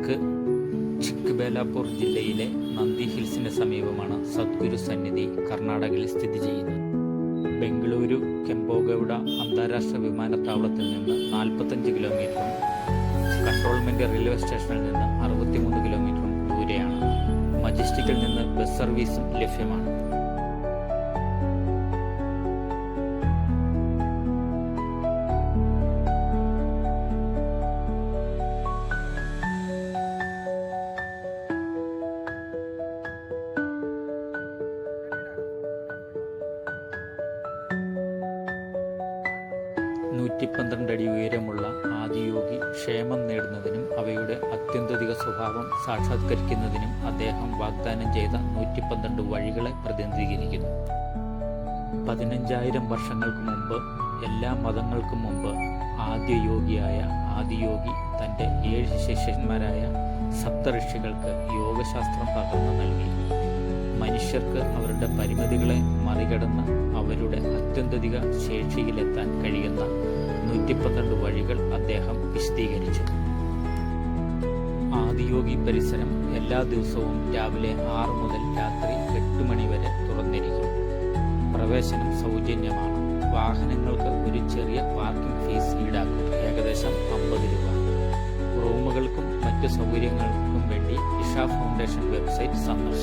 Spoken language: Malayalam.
തെക്ക് ചിക്ക്ബേലാപൂർ ജില്ലയിലെ നന്ദി ഹിൽസിന് സമീപമാണ് സദ്ഗുരു സന്നിധി കർണാടകയിൽ സ്ഥിതി ചെയ്യുന്നത്. ബംഗളൂരു കെംപേഗൌഡ അന്താരാഷ്ട്ര വിമാനത്താവളത്തിൽ നിന്ന് 45 കിലോമീറ്ററും കണ്ടോൺമെന്റ് റെയിൽവേ സ്റ്റേഷനിൽ നിന്ന് 63 കിലോമീറ്ററും ദൂരെയാണ്. മജസ്റ്റിക്കിൽ നിന്ന് ബസ് സർവീസും ലഭ്യമാണ്. അടി ഉയരമുള്ള ആദിയോഗി ക്ഷേമം നേടുന്നതിനും അവയുടെ അത്യന്തിക സ്വഭാവം സാക്ഷാത്കരിക്കുന്നതിനും അദ്ദേഹം വാഗ്ദാനം ചെയ്ത 112 വഴികളെ പ്രതിനിധീകരിക്കുന്നു. 15,000 വർഷങ്ങൾക്ക് മുമ്പ്, എല്ലാ മതങ്ങൾക്കും മുമ്പ്, ആദ്യയോഗിയായ ആദിയോഗി തൻ്റെ 7 ശിഷ്യന്മാരായ സപ്തഋഷികൾക്ക് യോഗശാസ്ത്രം പകർന്നു നൽകി. മനുഷ്യർക്ക് അവരുടെ പരിമിതികളെ മറികടന്ന് അവരുടെ അത്യന്തിക ശേഷിയിലെത്താൻ കഴിയുന്ന 112 വഴികൾ അദ്ദേഹം വിശദീകരിച്ചു. ആദിയോഗി പരിസരം എല്ലാ ദിവസവും രാവിലെ 6 മുതൽ രാത്രി 8 മണി വരെ തുറന്നിരിക്കും. പ്രവേശനം സൗജന്യമാണ്. വാഹനങ്ങൾക്ക് ഒരു ചെറിയ പാർക്കിംഗ് ഫീസ് ഈടാക്കും, ഏകദേശം 50 രൂപ. റൂമുകൾക്കും മറ്റു സൗകര്യങ്ങൾക്കും വേണ്ടി ഇഷ ഫൗണ്ടേഷൻ വെബ്സൈറ്റ് സന്ദർശിക്കും.